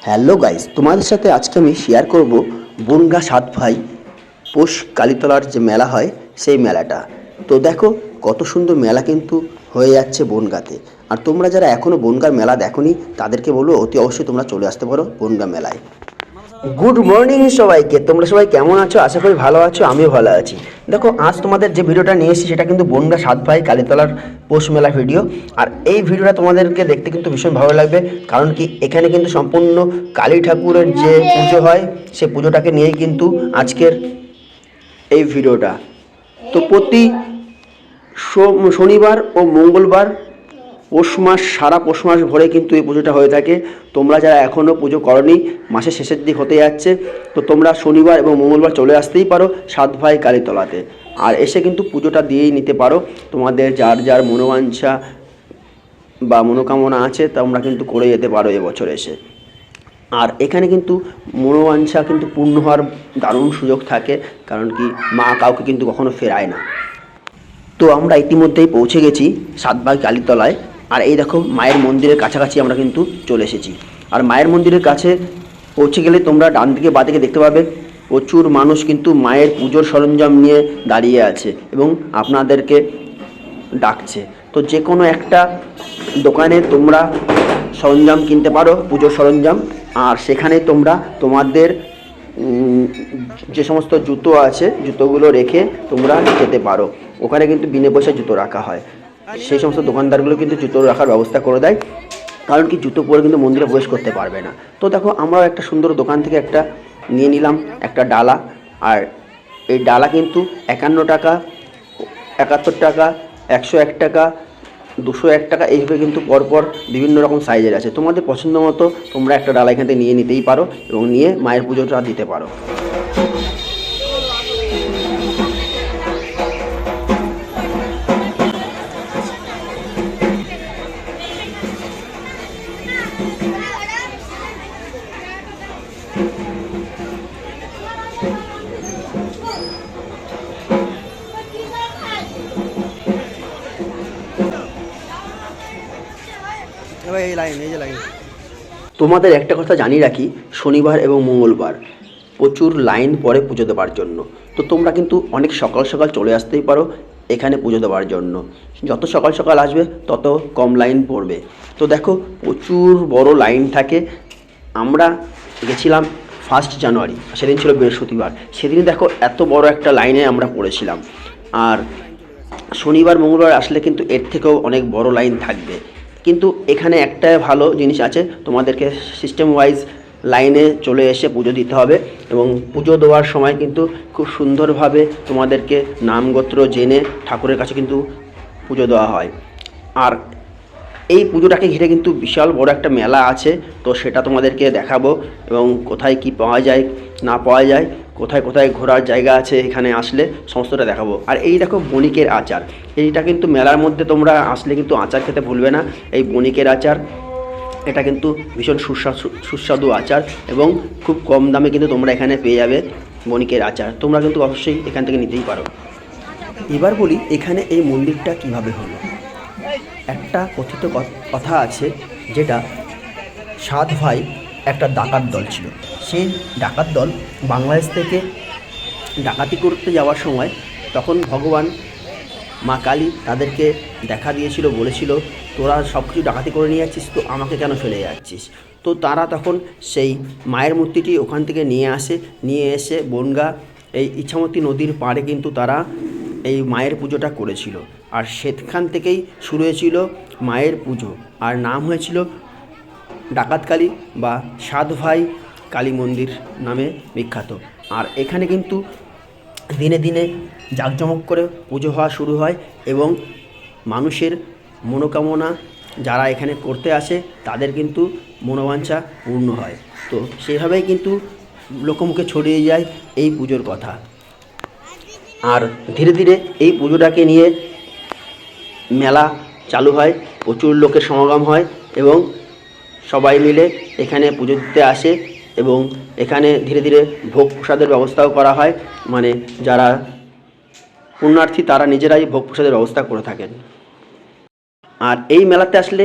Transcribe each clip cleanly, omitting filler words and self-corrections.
Hello guys, তোমাদের সাথে আজকে আমি শেয়ার করব বনগাঁ ৭ ভাই পৌষ কালীতলার যে মেলা হয় সেই মেলাটা। তো দেখো কত সুন্দর মেলা কিন্তু হয়ে যাচ্ছে বনগাঁতে। আর তোমরা যারা এখনও বনগাঁর মেলা দেখোনি তাদেরকে বলবো অতি অবশ্যই তোমরা চলে আসতে পারো বনগাঁ মেলায়। গুড মর্নিং সবাইকে, তোমরা সবাই কেমন আছো? আশা করি ভালো আছো, আমিও ভালো আছি। দেখো আজ তোমাদের যে ভিডিওটা নিয়ে এসেছি সেটা কিন্তু বনগাঁ ৭ ভাই কালীতলার পৌষ মেলা ভিডিও। আর এই ভিডিওটা তোমাদেরকে দেখতে কিন্তু ভীষণ ভালো লাগবে, কারণ কি এখানে কিন্তু সম্পূর্ণ কালী ঠাকুরের যে পুজো হয় সে পুজোটাকে নিয়েই কিন্তু আজকের এই ভিডিওটা। তো প্রতি শনিবার ও মঙ্গলবার সারা পৌষ মাস ভরে কিন্তু এই পুজোটা হয়ে থাকে। তোমরা যারা এখনও পুজো করনি, মাসের শেষের দিক হতে যাচ্ছে, তো তোমরা শনিবার এবং মঙ্গলবার চলে আসতেই পারো ৭ ভাই কালীতলাতে। আর এসে কিন্তু পুজোটা দিয়েই নিতে পারো। তোমাদের যার যার মনোবাঞ্ছা বা মনোকামনা আছে তোমরা কিন্তু করে যেতে পারো এবছর এসে। আর এখানে কিন্তু মনোবাঞ্ছা কিন্তু পূর্ণ হওয়ার দারুণ সুযোগ থাকে, কারণ কি মা কাউকে কিন্তু কখনো ফেরায় না। তো আমরা ইতিমধ্যেই পৌঁছে গেছি ৭ ভাই কালীতলায়। আর এই দেখো মায়ের মন্দিরের কাছাকাছি আমরা কিন্তু চলে এসেছি। আর মায়ের মন্দিরের কাছে পৌঁছে গেলে তোমরা ডান দিকে বাঁ দিকে দেখতে পাবে প্রচুর মানুষ কিন্তু মায়ের পুজোর সরঞ্জাম নিয়ে দাঁড়িয়ে আছে এবং আপনাদেরকে ডাকছে। তো যে কোনো একটা দোকানে তোমরা সরঞ্জাম কিনতে পারো, পুজোর সরঞ্জাম। আর সেখানে তোমরা তোমাদের যে সমস্ত জুতো আছে জুতোগুলো রেখে তোমরা যেতে পারো। ওখানে কিন্তু বিনা পয়সায় জুতো রাখা হয়। সেই সমস্ত দোকানদারগুলো কিন্তু জুতো রাখার ব্যবস্থা করে দেয়, কারণ কি জুতো পরে কিন্তু মন্দিরে প্রবেশ করতে পারবে না। তো দেখো আমরাও একটা সুন্দর দোকান থেকে একটা নিয়ে নিলাম একটা ডালা। আর এই ডালা কিন্তু ৫১ টাকা, ৭১ টাকা, ১০১ টাকা, ২০১ টাকা, এইভাবে কিন্তু পরপর বিভিন্ন রকম সাইজের আছে। তোমাদের পছন্দ মতো তোমরা একটা ডালা এখান থেকে নিয়ে নিতেই পারো এবং নিয়ে মায়ের পুজোটা দিতে পারো। তোমাদের একটা কথা জানিয়ে রাখি, শনিবার এবং মঙ্গলবার প্রচুর লাইন পড়ে পুজো দেওয়ার জন্য। তো তোমরা কিন্তু অনেক সকাল সকাল চলে আসতেই পারো এখানে পুজো দেওয়ার জন্য। যত সকাল সকাল আসবে তত কম লাইন পড়বে। তো দেখো প্রচুর বড় লাইন থাকে। আমরা গেছিলাম 1 জানুয়ারি, সেদিন ছিল বৃহস্পতিবার। সেদিন দেখো এত বড় একটা লাইনে আমরা পড়েছিলাম। আর শনিবার মঙ্গলবার আসলে কিন্তু এর থেকেও অনেক বড় লাইন থাকবে। কিন্তু এখানে একটা ভালো জিনিস আছে, তোমাদেরকে সিস্টেম ওয়াইজ লাইনে চলে এসে পুজো দিতে হবে এবং পুজো দেওয়ার সময় কিন্তু খুব সুন্দরভাবে তোমাদেরকে নামগোত্র জেনে ঠাকুরের কাছে কিন্তু পুজো দেওয়া হয়। আর এই পুজোটাকে ঘিরে কিন্তু বিশাল বড় একটা মেলা আছে, তো সেটা তোমাদেরকে দেখাবো এবং কোথায় কি পাওয়া যায় না পাওয়া যায়, কোথায় কোথায় ঘোরার জায়গা আছে এখানে আসলে সমস্তটা দেখাবো। আর এই দেখো বণিকের আচার, এইটা কিন্তু মেলার মধ্যে তোমরা আসলে কিন্তু আচার খেতে ভুলবে না। এই বণিকের আচার এটা কিন্তু ভীষণ সুস্বাদু আচার এবং খুব কম দামে কিন্তু তোমরা এখানে পেয়ে যাবে বণিকের আচার। তোমরা কিন্তু অবশ্যই এখান থেকে নিতেই পারো। এবার বলি এখানে এই মন্দিরটা কিভাবে হলো। একটা কথিত কথা আছে, যেটা ৭ ভাই একটা ডাকাত দল ছিল। সেই ডাকাত দল বাংলাদেশ থেকে ডাকাতি করতে যাওয়ার সময় তখন ভগবান মা কালী তাদেরকে দেখা দিয়েছিল, বলেছিল তোরা সব কিছু ডাকাতি করে নিয়ে যাচ্ছিস, তো আমাকে কেন ফেলে যাচ্ছিস। তো তারা তখন সেই মায়ের মূর্তিটি ওখান থেকে নিয়ে এসে বনগাঁ এই ইছামতি নদীর পাড়ে কিন্তু তারা এই মায়ের পুজোটা করেছিল। আর সেখান থেকেই শুরু হয়েছিল মায়ের পুজো, আর নাম হয়েছিল ডাকাতকালী বা ৭ ভাই কালী মন্দির নামে বিখ্যাত। আর এখানে কিন্তু দিনে দিনে জাঁকজমক করে পুজো হওয়া শুরু হয় এবং মানুষের মনোকামনা যারা এখানে করতে আসে তাদের কিন্তু মনোবাঞ্ছা পূর্ণ হয়। তো সেভাবেই কিন্তু লোকমুখে ছড়িয়ে যায় এই পুজোর কথা। আর ধীরে ধীরে এই পুজোটাকে নিয়ে মেলা চালু হয়, প্রচুর লোকের সমাগম হয় এবং সবাই মিলে এখানে পুজো দিতে আসে এবং এখানে ধীরে ধীরে ভোগ প্রসাদের ব্যবস্থাও করা হয়। মানে যারা পুণ্যার্থী তারা নিজেরাই ভোগ প্রসাদের ব্যবস্থা করে থাকেন। আর এই মেলাতে আসলে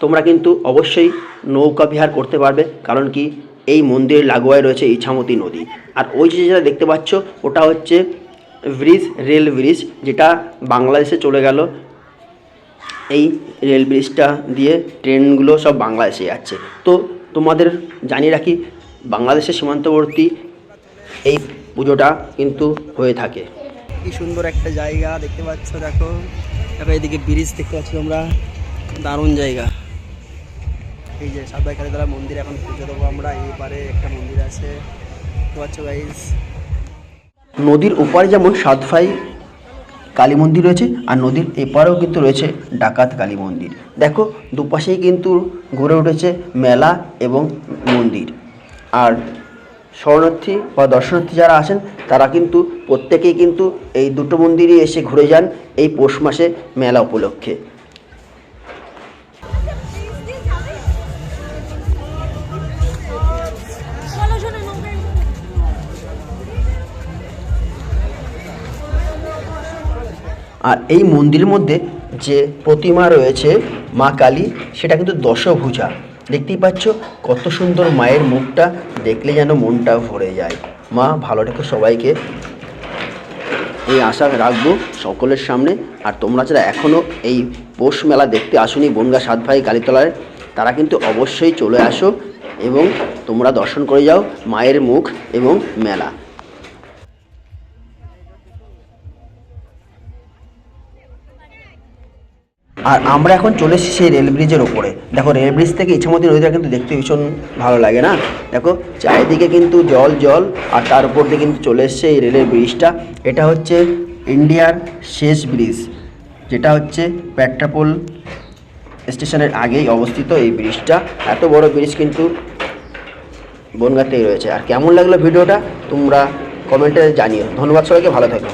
তোমরা কিন্তু অবশ্যই নৌকা বিহার করতে পারবে, কারণ কি এই মন্দিরের লাগোয়ায় রয়েছে ইছামতি নদী। আর ওই যে যেটা দেখতে পাচ্ছ ওটা হচ্ছে ব্রিজ, রেল ব্রিজ, যেটা বাংলাদেশে চলে গেল। এই রেল ব্রিজটা দিয়ে ট্রেনগুলো সব বাংলাদেশে যাচ্ছে। তো তোমাদের জানিয়ে রাখি, বাংলাদেশের সীমান্তবর্তী এই পুজোটা কিন্তু হয়ে থাকে। কি সুন্দর একটা জায়গা দেখতে পাচ্ছ, দেখো দেখো এদিকে ব্রিজ দেখতে পাচ্ছ তোমরা, দারুণ জায়গা। এই যে সাত ভাই কালীতলা মন্দির, এখন পুজো দেবো আমরা। এই পারে একটা মন্দির আছে দেখতে পাচ্ছ গাইস। নদীর ওপারে যেমন সাতভাই কালী মন্দির রয়েছে, আর নদীর এপারেও কিন্তু রয়েছে ডাকাত কালী মন্দির। দেখো দুপাশেই কিন্তু গড়ে উঠেছে মেলা এবং মন্দির। আর শরণার্থী বা দর্শনার্থী যারা আসেন তারা কিন্তু প্রত্যেকেই কিন্তু এই দুটো মন্দিরই এসে ঘুরে যান এই পৌষ মাসে মেলা উপলক্ষে। আর এই মন্দিরের মধ্যে যে প্রতিমা রয়েছে মা কালী, সেটা কিন্তু দশভুজা। দেখতেই পাচ্ছ কত সুন্দর মায়ের মুখটা, দেখলে যেন মনটা ভরে যায়। মা ভালো রেখো সবাইকে, এই আশা রাখবো সকলের সামনে। আর তোমরা যারা এখনও এই পৌষ মেলা দেখতে আসোনি বনগা সাতভাই কালীতলায়, তারা কিন্তু অবশ্যই চলে আসো এবং তোমরা দর্শন করে যাও মায়ের মুখ এবং মেলা। আর আমরা এখন চলে এসেছি সেই রেল ব্রিজের ওপরে। দেখো রেল ব্রিজ থেকে ইছামতি নদীটা কিন্তু দেখতে ভীষণ ভালো লাগে না? দেখো চারিদিকে কিন্তু জল জল, আর তার উপর দিয়ে কিন্তু চলে এসছে এই রেলের ব্রিজটা। এটা হচ্ছে ইন্ডিয়ার শেষ ব্রিজ, যেটা হচ্ছে পেট্রাপোল স্টেশনের আগেই অবস্থিত এই ব্রিজটা। এত বড় ব্রিজ কিন্তু বনগাঁতেই রয়েছে। আর কেমন লাগলো ভিডিওটা তোমরা কমেন্টে জানিও। ধন্যবাদ সবাইকে, ভালো থাকো।